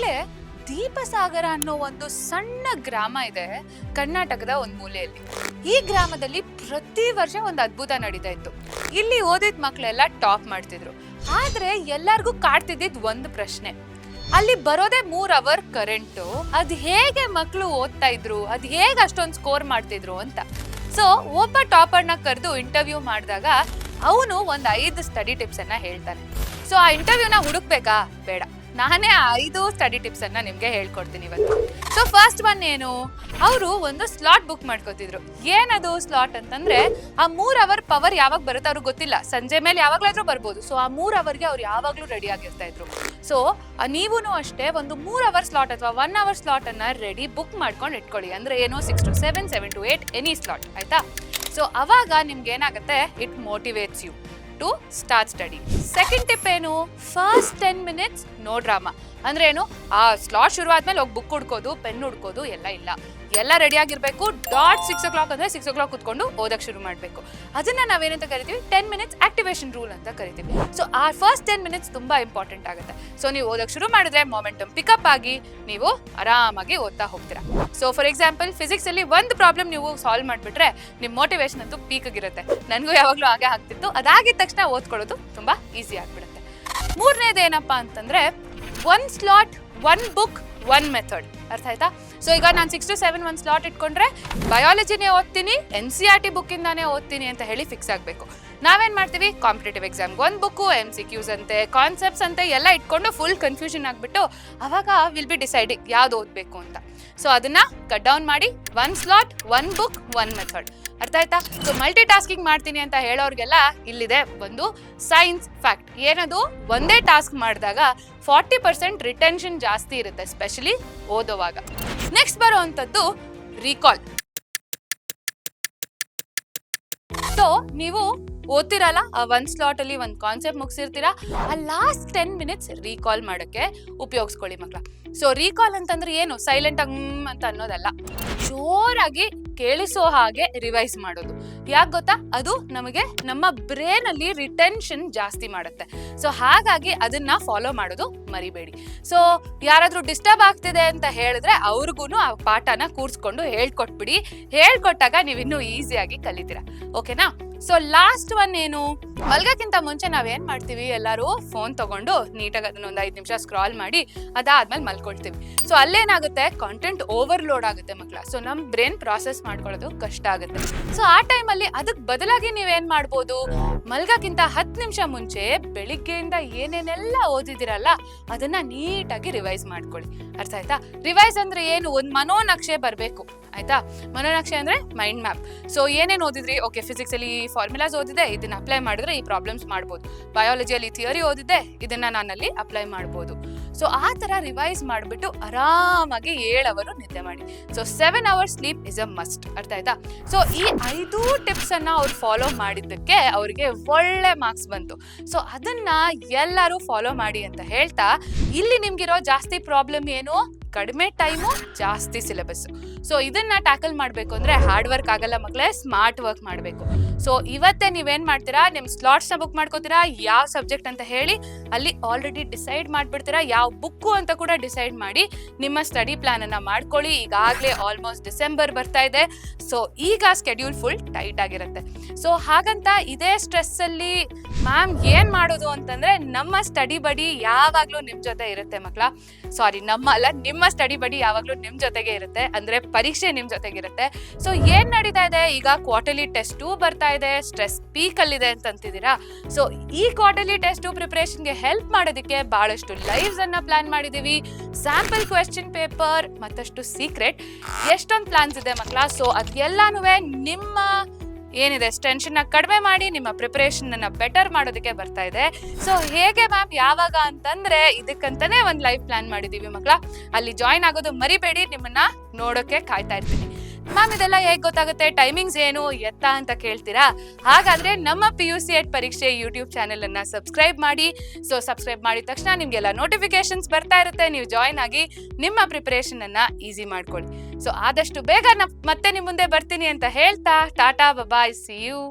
ಮಕ್ಳೇ, ದೀಪಸಾಗರ ಅನ್ನೋ ಒಂದು ಸಣ್ಣ ಗ್ರಾಮ ಇದೆ ಕರ್ನಾಟಕದ ಒಂದು ಮೂಲೆಯಲ್ಲಿ. ಈ ಗ್ರಾಮದಲ್ಲಿ ಪ್ರತಿ ವರ್ಷ ಒಂದು ಅದ್ಭುತ ನಡೀತಾ ಇತ್ತು. ಇಲ್ಲಿ ಓದಿದ ಮಕ್ಳೆಲ್ಲ ಟಾಪ್ ಮಾಡ್ತಿದ್ರು. ಆದ್ರೆ ಎಲ್ಲರಿಗೂ ಕಾಡ್ತಿದ್ದಿದ್ ಒಂದು ಪ್ರಶ್ನೆ, ಅಲ್ಲಿ ಬರೋದೇ 3 ಅವರ್ ಕರೆಂಟು, ಅದ್ ಹೇಗೆ ಮಕ್ಳು ಓದ್ತಾ ಇದ್ರು, ಅದ್ ಹೇಗೆ ಅಷ್ಟೊಂದು ಸ್ಕೋರ್ ಮಾಡ್ತಿದ್ರು ಅಂತ. ಸೊ ಒಬ್ಬ ಟಾಪರ್ನ ಕರೆದು ಇಂಟರ್ವ್ಯೂ ಮಾಡಿದಾಗ ಅವನು ಒಂದು 5 ಸ್ಟಡಿ ಟಿಪ್ಸ್ ಅನ್ನ ಹೇಳ್ತಾನೆ. ಸೊ ಆ ಇಂಟರ್ವ್ಯೂನ ಹುಡುಕ್ಬೇಕಾ? ಬೇಡ, ನಾನೇ 5 ಸ್ಟಡಿ ಟಿಪ್ಸ್ ಅನ್ನ ನಿಮ್ಗೆ ಹೇಳ್ಕೊಡ್ತೀನಿ ಇವತ್ತು. ಸೊ ಫಸ್ಟ್ ಒನ್ ಏನು, ಅವರು ಒಂದು ಸ್ಲಾಟ್ ಬುಕ್ ಮಾಡ್ಕೋತಿದ್ರು. ಏನದು ಸ್ಲಾಟ್ ಅಂತಂದ್ರೆ, ಆ 3 ಅವರ್ ಪವರ್ ಯಾವಾಗ ಬರುತ್ತೆ ಅವ್ರಿಗೆ ಗೊತ್ತಿಲ್ಲ, ಸಂಜೆ ಮೇಲೆ ಯಾವಾಗ್ಲಾದ್ರೂ ಬರ್ಬೋದು. ಸೊ ಆ 3 ಅವರ್ಗೆ ಅವ್ರು ಯಾವಾಗ್ಲೂ ರೆಡಿ ಆಗಿರ್ತಾ ಇದ್ರು. ಸೊ ನೀವೂ ಅಷ್ಟೇ ಒಂದು 3 ಅವರ್ ಸ್ಲಾಟ್ ಅಥವಾ 1 ಅವರ್ ಸ್ಲಾಟ್ ಅನ್ನ ರೆಡಿ ಬುಕ್ ಮಾಡ್ಕೊಂಡು ಇಟ್ಕೊಳ್ಳಿ. ಅಂದ್ರೆ ಏನು, 6 to 7, 7 to 8 ಎನಿ ಸ್ಲಾಟ್, ಆಯ್ತಾ? ಸೊ ಅವಾಗ ನಿಮ್ಗೆ ಏನಾಗುತ್ತೆ, it motivates you to start study. Second tip ಏನು, ಫಸ್ಟ್ 10 minutes ನೋ ಡ್ರಾಮಾ. ಅಂದ್ರೆ ಏನು, ಆ ಸ್ಲಾಟ್ ಶುರು ಆದ್ಮೇಲೆ ಹೋಗಿ ಬುಕ್ ಹುಡ್ಕೋದು, ಪೆನ್ ಹುಡ್ಕೋದು ಎಲ್ಲ ಇಲ್ಲ. ಎಲ್ಲ ರೆಡಿ ಆಗಿರ್ಬೇಕು. ಡಾಟ್ 6 o'clock ಅಂದ್ರೆ 6 o'clock ಕುತ್ಕೊಂಡು ಓದಕ್ ಶುರು ಮಾಡ್ಬೇಕು. ಅದನ್ನ ನಾವೇನಂತ ಕರಿತೀವಿ, 10 minutes ಆಕ್ಟಿವೇಶನ್ ರೂಲ್ ಅಂತ ಕರಿತೀವಿ. ಸೊ ಆ ಫಸ್ಟ್ 10 minutes ತುಂಬಾ ಇಂಪಾರ್ಟೆಂಟ್ ಆಗುತ್ತೆ. ಸೊ ನೀವು ಓದಕ್ ಶುರು ಮಾಡಿದ್ರೆ ಮೊಮೆಂಟಮ್ ಪಿಕಪ್ ಆಗಿ ನೀವು ಆರಾಮಾಗಿ ಓದ್ತಾ ಹೋಗ್ತೀರಾ. ಸೊ ಫಾರ್ ಎಕ್ಸಾಂಪಲ್, ಫಿಸಿಕ್ಸ್ ಅಲ್ಲಿ ಒಂದು ಪ್ರಾಬ್ಲಮ್ ನೀವು ಸಾಲ್ವ್ ಮಾಡ್ಬಿಟ್ರೆ ನಿಮ್ ಮೋಟಿವೇಶನ್ ಅಂತೂ ಪೀಕ್ ಆಗಿರುತ್ತೆ. ನನಗೂ ಯಾವಾಗ್ಲೂ ಹಾಗೆ ಆಗ್ತಿತ್ತು. ಅದಾಗಿದ ತಕ್ಷಣ ಓದ್ಕೊಳ್ಳೋದು ತುಂಬಾ ಈಸಿ ಆಗ್ಬಿಡುತ್ತೆ. ಮೂರನೇದು ಏನಪ್ಪಾ ಅಂತಂದ್ರೆ, 1 ಸ್ಲಾಟ್ 1 ಬುಕ್ 1 ಮೆಥಡ್. ಅರ್ಥ ಆಯ್ತಾ? ಸೊ ಈಗ ನಾನು 6 to 7 ಒಂದು ಸ್ಲಾಟ್ ಇಟ್ಕೊಂಡ್ರೆ ಬಯಾಲಜಿನೇ ಓದ್ತೀನಿ, NCERT ಬುಕ್ ಇಂದಾನೇ ಓದ್ತೀನಿ ಅಂತ ಹೇಳಿ ಫಿಕ್ಸ್ ಆಗ್ಬೇಕು. ನಾವೇನ್ ಮಾಡ್ತೀವಿ, ಕಾಂಪಿಟೇಟಿವ್ ಎಕ್ಸಾಮ್ಗೆ 1 ಬುಕ್, MCQs ಅಂತೆ, ಕಾನ್ಸೆಪ್ಟ್ಸ್ ಅಂತೆ ಎಲ್ಲ ಇಟ್ಕೊಂಡು ಫುಲ್ ಕನ್ಫ್ಯೂಷನ್ ಆಗ್ಬಿಟ್ಟು ಅವಾಗ ವಿಲ್ ಬಿ ಡಿಸೈಡಿಂಗ್ ಯಾವ್ದು ಓದ್ಬೇಕು ಅಂತ. ಸೊ ಅದನ್ನ ಕಟ್ ಡೌನ್ ಮಾಡಿ 1 ಸ್ಲಾಟ್ 1 ಬುಕ್ 1 ಮೆಥಡ್. ಅರ್ಥ ಆಯ್ತಾ? ಸೊ ಮಲ್ಟಿ ಟಾಸ್ಕಿಂಗ್ ಮಾಡ್ತೀನಿ ಅಂತ ಹೇಳೋರ್ಗೆಲ್ಲ ಇಲ್ಲಿದೆ ಒಂದು ಸೈನ್ಸ್ ಫ್ಯಾಕ್ಟ್. ಏನದು, ಒಂದೇ ಟಾಸ್ಕ್ ಮಾಡಿದಾಗ 40% ರಿಟೆನ್ಷನ್ ಜಾಸ್ತಿ ಇರುತ್ತೆ, ಸ್ಪೆಷಲಿ ಓದೋವಾಗ. ನೆಕ್ಸ್ಟ್ ಬರುವಂತದ್ದು ರೀಕಾಲ್. ಸೊ ನೀವು ಓದ್ತಿರಲ್ಲ, ಆ 1 ಸ್ಲಾಟ್ ಅಲ್ಲಿ ಒಂದು ಕಾನ್ಸೆಪ್ಟ್ ಮುಗಿಸಿರ್ತೀರಾ, ಆ ಲಾಸ್ಟ್ 10 minutes ರೀಕಾಲ್ ಮಾಡಕ್ಕೆ ಉಪಯೋಗಿಸ್ಕೊಳ್ಳಿ ಮಕ್ಕಳ. ಸೊ ರೀಕಾಲ್ ಅಂತಂದ್ರೆ ಏನು, ಸೈಲೆಂಟ್ ಆಗಿ ಅಂತ ಅನ್ನೋದಲ್ಲ, ಜೋರಾಗಿ ಕೇಳಿಸೋ ಹಾಗೆ ರಿವೈಸ್ ಮಾಡೋದು. ಯಾಕೆ ಗೊತ್ತಾ, ಅದು ನಮಗೆ ನಮ್ಮ ಬ್ರೇನ್ ಅಲ್ಲಿ ರಿಟೆನ್ಷನ್ ಜಾಸ್ತಿ ಮಾಡುತ್ತೆ. ಸೊ ಹಾಗಾಗಿ ಅದನ್ನ ಫಾಲೋ ಮಾಡೋದು ಮರಿಬೇಡಿ. ಸೊ ಯಾರಾದ್ರೂ ಡಿಸ್ಟರ್ಬ್ ಆಗ್ತಿದೆ ಅಂತ ಹೇಳಿದ್ರೆ ಅವ್ರಿಗೂ ಆ ಪಾಠನ ಕೂರ್ಸ್ಕೊಂಡು ಹೇಳ್ಕೊಟ್ಬಿಡಿ. ಹೇಳ್ಕೊಟ್ಟಾಗ ನೀವಿನ್ನೂ ಈಸಿಯಾಗಿ ಕಲಿತೀರಾ. ಓಕೆನಾ? ಸೊ ಲಾಸ್ಟ್ ಒನ್ ಏನು, ಮಲ್ಗಕ್ಕಿಂತ ಮುಂಚೆ ನಾವೇನ್ ಮಾಡ್ತೀವಿ, ಎಲ್ಲರೂ ಫೋನ್ ತಗೊಂಡು ನೀಟಾಗಿ ಅದನ್ನ ಒಂದು 5 ನಿಮಿಷ ಸ್ಕ್ರಾಲ್ ಮಾಡಿ ಅದಾದ್ಮೇಲೆ ಮಲ್ಕೊಳ್ತೀವಿ. ಸೊ ಅಲ್ಲೇನಾಗುತ್ತೆ, ಕಾಂಟೆಂಟ್ ಓವರ್ಲೋಡ್ ಆಗುತ್ತೆ ಮಕ್ಕಳ. ಸೊ ನಮ್ ಬ್ರೇನ್ ಪ್ರಾಸೆಸ್ ಮಾಡ್ಕೊಳ್ಳೋದು ಕಷ್ಟ ಆಗುತ್ತೆ. ಸೊ ಆ ಟೈಮಲ್ಲಿ ಅದಕ್ಕೆ ಬದಲಾಗಿ ನೀವೇನ್ ಮಾಡ್ಬೋದು, ಮಲ್ಗಕ್ಕಿಂತ 10 ನಿಮಿಷ ಮುಂಚೆ ಬೆಳಿಗ್ಗೆಯಿಂದ ಏನೇನೆಲ್ಲ ಓದಿದಿರಲ್ಲ ಅದನ್ನ ನೀಟಾಗಿ ರಿವೈಸ್ ಮಾಡ್ಕೊಳ್ಳಿ. ಅರ್ಥ ಆಯ್ತಾ? ರಿವೈಸ್ ಅಂದ್ರೆ ಏನು, ಒಂದು ಮನೋನಕ್ಷೆ ಬರ್ಬೇಕು. ಆಯ್ತಾ? ಮನೋನಕ್ಷೆ ಅಂದ್ರೆ ಮೈಂಡ್ ಮ್ಯಾಪ್. ಸೊ ಏನೇನು ಓದಿದ್ರಿ, ಓಕೆ ಫಿಸಿಕ್ಸ್ ಅಲ್ಲಿ ಫಾರ್ಮುಲಾಸ್ ಓದಿದೆ, ಇದನ್ನ ಅಪ್ಲೈ ಮಾಡಿದ್ರೆ ಈ ಪ್ರಾಬ್ಲಮ್ಸ್ ಮಾಡ್ಬೋದು. ಬಯಾಲಜಿಯಲ್ಲಿ ಥಿಯರಿ ಓದಿದೆ, ಇದನ್ನ ನಾನಲ್ಲಿ ಅಪ್ಲೈ ಮಾಡ್ಬೋದು. ಸೊ ಆ ತರ ರಿವೈಸ್ ಮಾಡ್ಬಿಟ್ಟು ಆರಾಮಾಗಿ 7 hours ನಿದ್ದೆ ಮಾಡಿ. So 7 hours sleep is a must. ಅರ್ಥ ಆಯ್ತಾ? ಸೊ ಈ 5 ಟಿಪ್ಸ್ ಅನ್ನ ಅವ್ರು ಫಾಲೋ ಮಾಡಿದ್ದಕ್ಕೆ ಅವ್ರಿಗೆ ಒಳ್ಳೆ ಮಾರ್ಕ್ಸ್ ಬಂತು. ಸೊ ಅದನ್ನ ಎಲ್ಲರೂ ಫಾಲೋ ಮಾಡಿ ಅಂತ ಹೇಳ್ತಾ, ಇಲ್ಲಿ ನಿಮ್ಗಿರೋ ಜಾಸ್ತಿ ಪ್ರಾಬ್ಲಮ್ ಏನು, ಕಡಿಮೆ ಟೈಮು ಜಾಸ್ತಿ ಸಿಲೆಬಸ್. ಸೊ ಇದನ್ನ ಟ್ಯಾಕಲ್ ಮಾಡ್ಬೇಕು ಅಂದ್ರೆ ಹಾರ್ಡ್ ವರ್ಕ್ ಆಗಲ್ಲ ಮಕ್ಕಳೇ, ಸ್ಮಾರ್ಟ್ ವರ್ಕ್ ಮಾಡ್ಬೇಕು. ಸೊ ಇವತ್ತೇ ನೀವೇನ್ ಮಾಡ್ತೀರಾ, ನಿಮ್ ಸ್ಲಾಟ್ಸ್ ನ ಬುಕ್ ಮಾಡ್ಕೋತೀರಾ, ಯಾವ ಸಬ್ಜೆಕ್ಟ್ ಅಂತ ಹೇಳಿ ಅಲ್ಲಿ ಆಲ್ರೆಡಿ ಡಿಸೈಡ್ ಮಾಡ್ಬಿಡ್ತೀರಾ, ಯಾವ ಬುಕ್ಕು ಅಂತ ಕೂಡ ಡಿಸೈಡ್ ಮಾಡಿ ನಿಮ್ಮ ಸ್ಟಡಿ ಪ್ಲಾನ್ ಅನ್ನ ಮಾಡ್ಕೊಳ್ಳಿ. ಈಗಾಗಲೇ ಆಲ್ಮೋಸ್ಟ್ ಡಿಸೆಂಬರ್ ಬರ್ತಾ ಇದೆ. ಸೊ ಈಗ ಸ್ಕೆಡ್ಯೂಲ್ ಫುಲ್ ಟೈಟ್ ಆಗಿರುತ್ತೆ. ಸೊ ಹಾಗಂತ ಇದೇ ಸ್ಟ್ರೆಸ್ ಅಲ್ಲಿ ಮ್ಯಾಮ್ ಏನ್ ಮಾಡೋದು ಅಂತಂದ್ರೆ, ನಮ್ಮ ಸ್ಟಡಿ ಬಡಿ ಯಾವಾಗ್ಲೂ ನಿಮ್ ಜೊತೆ ಇರುತ್ತೆ ಮಕ್ಕಳ. ಸಾರಿ, ನಿಮ್ಮ ಸ್ಟಡಿ ಬಡಿ ಯಾವಾಗ್ಲೂ ನಿಮ್ ಜೊತೆಗೆ ಇರುತ್ತೆ, ಅಂದ್ರೆ ಪರೀಕ್ಷೆ ನಿಮ್ ಜೊತೆಗಿರುತ್ತೆ. ಸೊ ಏನ್ ನಡೀತಾ ಇದೆ, ಈಗ ಕ್ವಾರ್ಟರ್ಲಿ ಟೆಸ್ಟ್ ಬರ್ತಾ ಇದೆ, ಸ್ಟ್ರೆಸ್ ಪೀಕ್ ಅಲ್ಲಿದೆ ಅಂತ ಅಂತಿದ್ದೀರಾ. ಸೊ ಈ ಕ್ವಾರ್ಟರ್ಲಿ ಟೆಸ್ಟ್ ಪ್ರಿಪರೇಷನ್ಗೆ ಹೆಲ್ಪ್ ಮಾಡೋದಕ್ಕೆ ಬಹಳಷ್ಟು ಲೈವ್ಸ್ ಅನ್ನ ಪ್ಲಾನ್ ಮಾಡಿದೀವಿ. ಸ್ಯಾಂಪಲ್ ಕ್ವೆಶ್ಚನ್ ಪೇಪರ್ ಮತ್ತಷ್ಟು ಸೀಕ್ರೆಟ್, ಎಷ್ಟೊಂದು ಪ್ಲಾನ್ಸ್ ಇದೆ ಮಕ್ಕಳ. ಸೊ ಅದೆಲ್ಲಾನು ನಿಮ್ಮ ಏನಿದೆ ಟೆನ್ಷನ್ ಕಡಿಮೆ ಮಾಡಿ ನಿಮ್ಮ ಪ್ರಿಪರೇಷನ್ ಅನ್ನ ಬೆಟರ್ ಮಾಡೋದಕ್ಕೆ ಬರ್ತಾ ಇದೆ. ಸೊ ಹೇಗೆ ಮ್ಯಾಮ್, ಯಾವಾಗ ಅಂತಂದ್ರೆ ಇದಕ್ಕಂತಾನೆ ಒಂದು ಲೈವ್ ಪ್ಲಾನ್ ಮಾಡಿದೀವಿ ಮಕ್ಕಳ. ಅಲ್ಲಿ ಜಾಯಿನ್ ಆಗೋದು ಮರಿಬೇಡಿ, ನಿಮ್ಮನ್ನ ನೋಡೋಕೆ ಕಾಯ್ತಾ ಇರ್ತೀನಿ. ಮ್ಯಾಮ್ ಇದೆಲ್ಲ ಹೇಗೆ ಗೊತ್ತಾಗುತ್ತೆ, ಟೈಮಿಂಗ್ಸ್ ಏನು ಎತ್ತ ಅಂತ ಕೇಳ್ತೀರಾ? ಹಾಗಾದ್ರೆ ನಮ್ಮ PUCET ಪರೀಕ್ಷೆ ಯೂಟ್ಯೂಬ್ ಚಾನೆಲ್ ಅನ್ನ ಸಬ್ಸ್ಕ್ರೈಬ್ ಮಾಡಿ. ಸೊ ಸಬ್ಸ್ಕ್ರೈಬ್ ಮಾಡಿದ ತಕ್ಷಣ ನಿಮ್ಗೆಲ್ಲ ನೋಟಿಫಿಕೇಶನ್ಸ್ ಬರ್ತಾ ಇರುತ್ತೆ. ನೀವು ಜಾಯಿನ್ ಆಗಿ ನಿಮ್ಮ ಪ್ರಿಪರೇಷನ್ ಅನ್ನ ಈಸಿ ಮಾಡ್ಕೊಳ್ಳಿ. ಸೊ ಆದಷ್ಟು ಬೇಗ ಮತ್ತೆ ನಿಮ್ ಮುಂದೆ ಬರ್ತೀನಿ ಅಂತ ಹೇಳ್ತಾ ಟಾಟಾ ಬಾಯ್, ಸಿ ಯು.